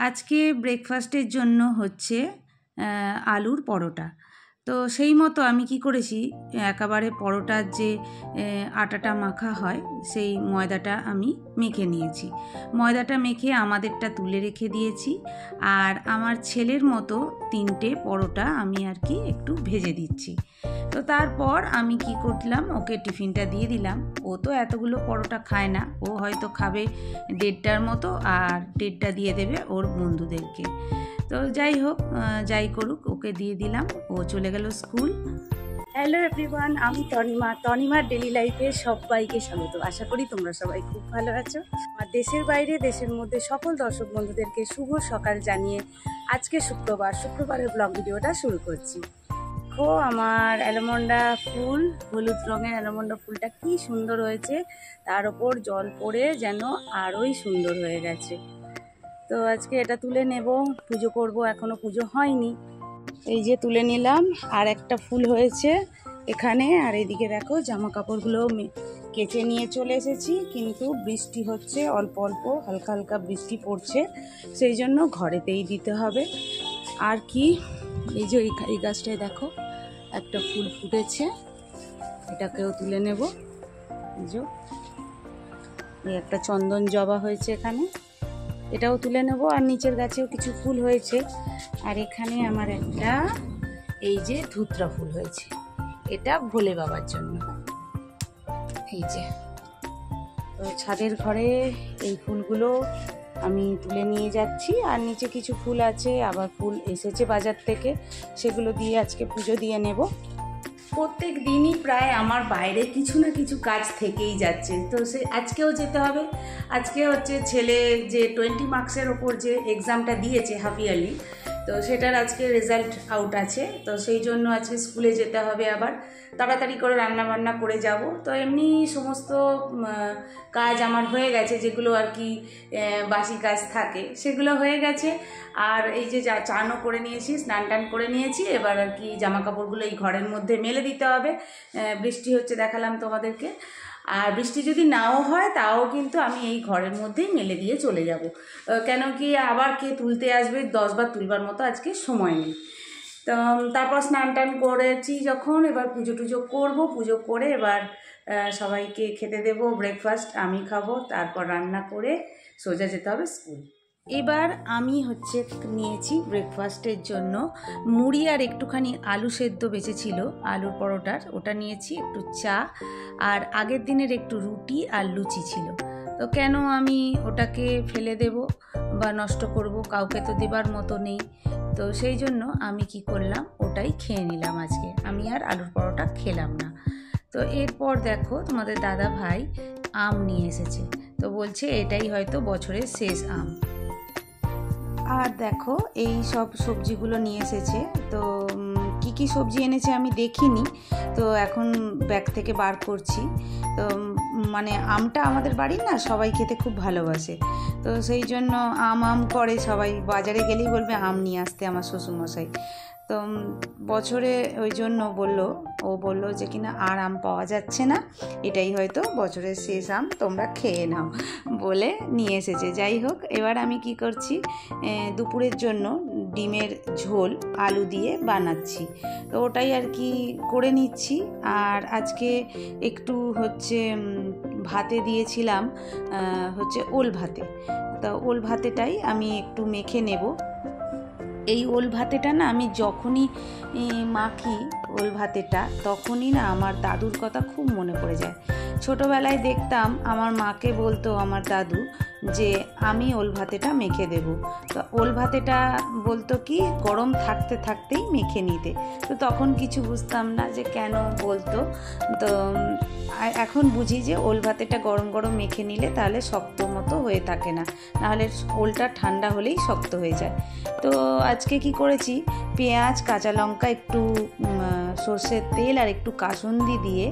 আজকে ব্রেকফাস্টের জন্য হচ্ছে আলুর পরোটা। তো সেই মতো আমি কি করেছি, একেবারে পরোটার যে আটাটা মাখা হয় সেই ময়দাটা আমি মেখে নিয়েছি। ময়দাটা মেখে আমাদেরটা তুলে রেখে দিয়েছি। আর আমার ছেলের মতো 3টে পরোটা আমি আর কি একটু ভেজে দিচ্ছি। তো তারপর আমি কি করলাম, ওকে টিফিনটা দিয়ে দিলাম। ও তো এতগুলো পরোটা খায় না, ও হয়তো খাবে 1.5টার মতো, আর 1.5টা দিয়ে দেবে ওর বন্ধুদেরকে। তো যাই হোক, যাই করুক, ওকে দিয়ে দিলাম, ও চলে গেল স্কুল। হ্যালো এভরিওয়ান, আমি তনিমার ডেলি লাইফে সবাইকে স্বাগত। আশা করি তোমরা সবাই খুব ভালো আছো। আর দেশের বাইরে দেশের মধ্যে সকল দর্শক বন্ধুদেরকে শুভ সকাল জানিয়ে আজকে শুক্রবারের ব্লগ ভিডিওটা শুরু করছি। দেখো আমার অ্যালমন্ডা ফুল, হলুদ রঙের অ্যালমন্ডা ফুলটা কি সুন্দর হয়েছে, তার ওপর জল পড়ে যেন আরোই সুন্দর হয়ে গেছে। তো আজকে এটা তুলে নেব, পুজো করব, এখনো পুজো হয়নি। এই যে তুলে নিলাম। আর একটা ফুল হয়েছে এখানে। আর এদিকে দেখো জামা কাপড়গুলো কেচে নিয়ে চলে এসেছি, কিন্তু বৃষ্টি হচ্ছে, অল্প অল্প হালকা হালকা বৃষ্টি পড়ছে, সেই জন্য ঘরেতেই দিতে হবে। আর কি, এই যে এই গাছটায় দেখো একটা ফুল ফুটেছে, এটাকেও তুলে নেব। এই যে এই একটা চন্দন জবা হয়েছে এখানে, এটাও তুলে নেব। আর নিচের গাছেও কিছু ফুল হয়েছে। আর এখানে আমার একটা এই যে ধুতরা ফুল হয়েছে, এটা ভোলে বাবার জন্য। এই যে তো ছাদের ঘরে এই ফুলগুলো আমি তুলে নিয়ে যাচ্ছি। আর নিচে কিছু ফুল আছে, আবার ফুল এসেছে বাজার থেকে, সেগুলো দিয়ে আজকে পুজো দিয়ে নেব। প্রত্যেক দিনই প্রায় আমার বাইরে কিছু না কিছু কাজ থেকেই যাচ্ছে। তো আজকেও যেতে হবে। আজকে হচ্ছে ছেলে যে 20 মার্কসের ওপর যে এক্সামটা দিয়েছে হাফ ইয়ারলি, তো সেটার আজকে রেজাল্ট আউট আছে। তো সেই জন্য আজকে স্কুলে যেতে হবে, আবার তাড়াতাড়ি করে রান্নাবান্না করে যাব। তো এমনি সমস্ত কাজ আমার হয়ে গেছে, যেগুলো আর কি বাসি কাজ থাকে সেগুলো হয়ে গেছে। আর এই যে চানও করে নিয়েছি, স্নান টান করে নিয়েছি, এবার আর কি জামা কাপড়গুলো এই ঘরের মধ্যে মেলে দিতে হবে। বৃষ্টি হচ্ছে দেখালাম তোমাদেরকে। আর বৃষ্টি যদি নাও হয় তাও কিন্তু আমি এই ঘরের মধ্যেই মেলে দিয়ে চলে যাব, কেন কি আবার কে তুলতে আসবে, 10 বার তুলবার মতো আজকে সময় নেই। তো তারপর স্নান টান করেছি যখন, এবার পুজো টুজো করবো, পুজো করে এবার সবাইকে খেতে দেবো ব্রেকফাস্ট, আমি খাবো, তারপর রান্না করে সোজা যেতে হবে স্কুল। এবার আমি হচ্ছে নিয়েছি ব্রেকফাস্টের জন্য মুড়ি আর একটুখানি আলু সেদ্ধ বেঁচেছিল আলুর পরোটার, ওটা নিয়েছি, একটু চা, আর আগের দিনের একটু রুটি আর লুচি ছিল। তো কেন আমি ওটাকে ফেলে দেব বা নষ্ট করব, কাউকে তো দেবার মতো নেই। তো সেই জন্য আমি কি করলাম, ওটাই খেয়ে নিলাম আজকে। আমি আর আলুর পরোটা খেলাম না। তো এরপর দেখো তোমাদের দাদা ভাই আম নিয়ে এসেছে, তো বলছে এটাই হয়তো বছরের শেষ আম। আর দেখো এই সব সবজিগুলো নিয়ে এসেছে। তো কি কি সবজি এনেছে আমি দেখিনি, তো এখন ব্যাগ থেকে বার করছি। তো মানে আমটা আমাদের বাড়ির না সবাই খেতে খুব ভালোবাসে, তো সেই জন্য আম করে সবাই, বাজারে গেলেই বলবে আম নিয়ে আসতে আমার শ্বশুরমশাই। তো বছরে ওই জন্য ও বলল যে কিনা আর আম পাওয়া যাচ্ছে না, এটাই হয়তো বছরের শেষ আম, তোমরা খেয়ে নাও বলে নিয়ে এসেছে। যাই হোক, এবার আমি কি করছি, দুপুরের জন্য ডিমের ঝোল আলু দিয়ে বানাচ্ছি, তো ওটাই আর কি করে নিচ্ছি। আর আজকে একটু হচ্ছে ভাতে দিয়েছিলাম হচ্ছে ওল ভাতে, তো ওল ভাতেটাই আমি একটু মেখে নেব। এই ওল ভাতেটা না আমি যখনই মাখি ওল ভাতেটা, তখনই না আমার দাদুর কথা খুব মনে পড়ে যায়। ছোটোবেলায় দেখতাম আমার মাকে বলতো আমার দাদু যে আমি ওল ভাতেটা মেখে দেব। তো ওল ভাতেটা বলতো কি গরম থাকতে থাকতেই মেখে নিতে, তো তখন কিছু বুঝতাম না যে কেন বলতো। তো এখন বুঝি যে ওল ভাতেটা গরম গরম মেখে নিলে তাহলে শক্ত মতো হয়ে থাকে না, নাহলে ওলটা ঠান্ডা হলেই শক্ত হয়ে যায়। তো আজকে কি করেছি, পেঁয়াজ কাঁচা লঙ্কা একটু সর্ষের তেল আর একটু কাসুন্দি দিয়ে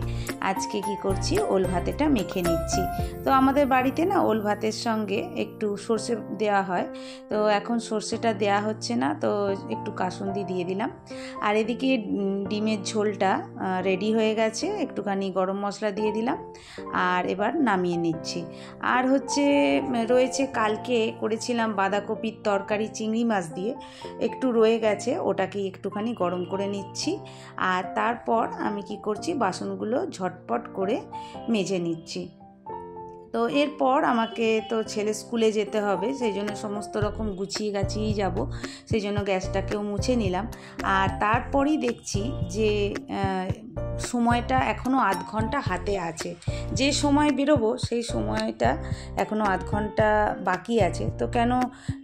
আজকে কি করছি, ওল ভাতেটা মেখে নিচ্ছি। তো আমাদের বাড়িতে না ওল ভাতের সঙ্গে একটু সর্ষে দেওয়া হয়, তো এখন সর্ষেটা দেওয়া হচ্ছে না, তো একটু কাসুন্দি দিয়ে দিলাম। আর এদিকে ডিমের ঝোলটা রেডি হয়ে গেছে, একটুখানি গরম মশলা দিয়ে দিলাম আর এবার নামিয়ে নিচ্ছি। আর রয়েছে কালকে করেছিলাম বাঁধাকপির তরকারি চিংড়ি মাছ দিয়ে, একটু রয়ে গেছে, ওটাকে একটুখানি গরম করে নিচ্ছি। আর তারপর আমি কি করছি, বাসনগুলো ঝটপট করে মেজে নিচ্ছি। তো এরপর আমাকে তো ছেলে স্কুলে যেতে হবে, সেই জন্য সমস্ত রকম গুছিয়ে গাছিয়েই যাব, সেই জন্য গ্যাসটাকেও মুছে নিলাম। আর তারপরেই দেখছি যে সময়টা এখনও আধ ঘন্টা হাতে আছে, যে সময় বেরোবো সেই সময়টা এখনও আধ ঘন্টা বাকি আছে। তো কেন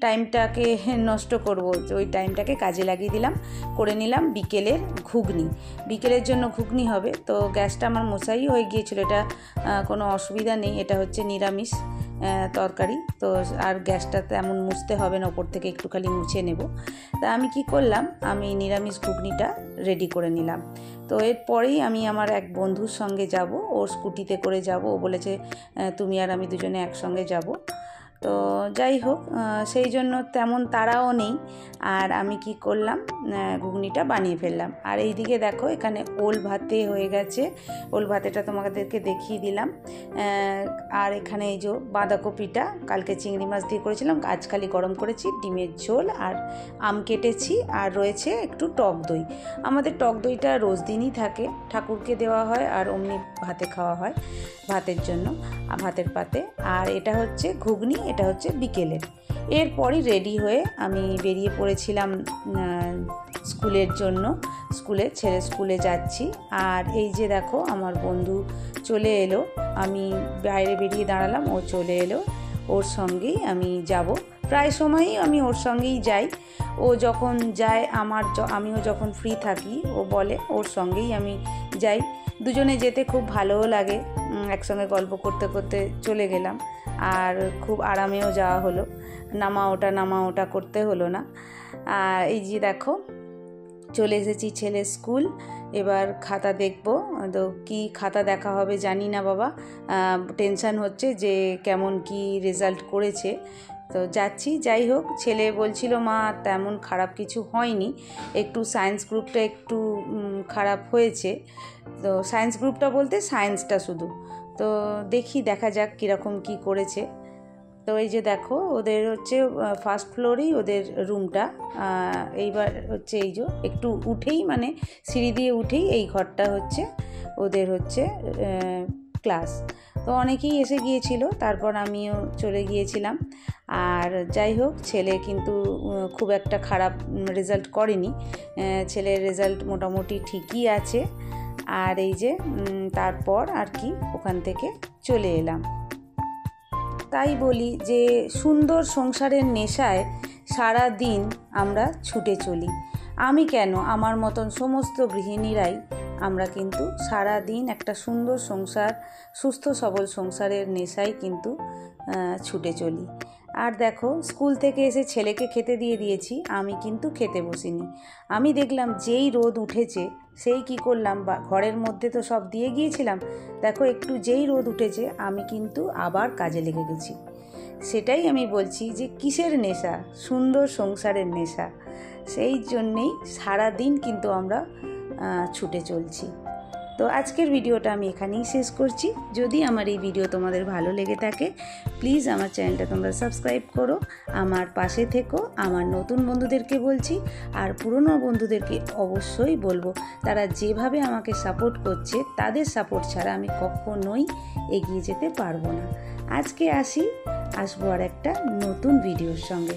টাইমটাকে নষ্ট করব, ওই টাইমটাকে কাজে লাগিয়ে দিলাম, করে নিলাম বিকেলের ঘুগনি। বিকেলের জন্য ঘুগনি হবে। তো গ্যাসটা আমার মোছাই হয়ে গিয়েছিল, এটা কোনো অসুবিধা নেই, এটা হচ্ছে নিরামিষ তরকারি, তো আর গ্যাসটা তেমন মুছতে হবে না, ওপর থেকে একটু খালি মুছে নেব। তা আমি কি করলাম, আমি নিরামিষ ঘুগনিটা রেডি করে নিলাম। তো এরপরেই আমি আমার এক বন্ধুর সঙ্গে যাব, ওর স্কুটিতে করে যাব, ও বলেছে তুমি আর আমি দুজনে একসঙ্গে যাব। তো যাই হোক, সেই জন্য তেমন তাড়াও নেই। আর আমি কি করলাম, ঘুগনিটা বানিয়ে ফেললাম। আর এইদিকে দেখো এখানে ওল ভাতে হয়ে গেছে, ওল ভাতেটা তোমাদেরকে দেখিয়ে দিলাম। আর এখানে এই যে বাঁধাকপিটা কালকে চিংড়ি মাছ দিয়ে করেছিলাম, আজ খালি গরম করেছি, ডিমের ঝোল আর আম কেটেছি, আর রয়েছে একটু টক দই। আমাদের টক দইটা রোজ দিনই থাকে, ঠাকুরকে দেওয়া হয় আর অমনি ভাতে খাওয়া হয় ভাতের জন্য, ভাতের পাতে। আর এটা হচ্ছে ঘুগনি, এটা হচ্ছে বিকেলের। এরপরই রেডি হয়ে আমি বেরিয়ে পড়েছিলাম স্কুলের জন্য, ছেলে স্কুলে যাচ্ছি। আর এই যে দেখো আমার বন্ধু চলে এলো, আমি বাইরে বেরিয়ে দাঁড়ালাম, ও চলে এলো, ওর সঙ্গেই আমি যাব। প্রায় সময়ই আমি ওর সঙ্গেই যাই, ও যখন যায় আমিও যখন ফ্রি থাকি ও বলে ওর সঙ্গেই আমি যাই। দুজনে যেতে খুব ভালোও লাগে, একসঙ্গে গল্প করতে করতে চলে গেলাম, আর খুব আরামেও যাওয়া হলো, নামা ওটা করতে হলো না। আর এই যে দেখো চলে এসেছি ছেলের স্কুল, এবার খাতা দেখব। তো কি খাতা দেখা হবে জানি না বাবা, টেনশান হচ্ছে যে কেমন কি রেজাল্ট করেছে। তো যাচ্ছি, যাই হোক। ছেলে বলছিল মা তেমন খারাপ কিছু হয়নি, একটু সায়েন্স গ্রুপটা একটু খারাপ হয়েছে। তো সায়েন্স গ্রুপটা বলতে সায়েন্সটা শুধু, তো দেখা যাক কীরকম কি করেছে। তো এই যে দেখো ওদের হচ্ছে ফার্স্ট ফ্লোরেই ওদের রুমটা, এইবার হচ্ছে এই যে একটু উঠেই মানে সিঁড়ি দিয়ে উঠেই এই ঘরটা হচ্ছে ওদের হচ্ছে ক্লাস। তো অনেকেই এসে গিয়েছিল, তারপর আমিও চলে গিয়েছিলাম। আর যাই হোক, ছেলে কিন্তু খুব একটা খারাপ রেজাল্ট করেনি, ছেলের রেজাল্ট মোটামুটি ঠিকই আছে। আর এই যে তারপর আর কি ওখান থেকে চলে এলাম। তাই বলি যে সুন্দর সংসারের নেশায় সারা দিন আমরা ছুটে চলি। আমি কেন, আমার মতন সমস্ত গৃহিণীরাই আমরা কিন্তু সারা দিন একটা সুন্দর সংসার, সুস্থ সবল সংসারের নেশায় কিন্তু ছুটে চলি। আর দেখো স্কুল থেকে এসে ছেলেকে খেতে দিয়ে দিয়েছি, আমি কিন্তু খেতে বসিনি। আমি দেখলাম যেই রোদ উঠেছে সেই কি করলাম, ঘরের মধ্যে তো সব দিয়ে গিয়েছিলাম, দেখো একটু যেই রোদ উঠেছে আমি কিন্তু আবার কাজে লেগে গেছি। সেটাই আমি বলছি যে কিসের নেশা, সুন্দর সংসারের নেশা, সেই জন্যেই সারা দিন কিন্তু আমরা ছুটে চলছি। তো আজকের ভিডিওটা আমি এখানেই শেষ করছি। যদি আমার এই ভিডিও তোমাদের ভালো লেগে থাকে প্লিজ আমার চ্যানেলটা তোমরা সাবস্ক্রাইব করো, আমার পাশে থেকো। আমার নতুন বন্ধুদেরকে বলছি, আর পুরনো বন্ধুদেরকে অবশ্যই বলবো, তারা যেভাবে আমাকে সাপোর্ট করছে তাদের সাপোর্ট ছাড়া আমি কখনোই এগিয়ে যেতে পারবো না। আজকে আসবো আর একটা নতুন ভিডিওর সঙ্গে।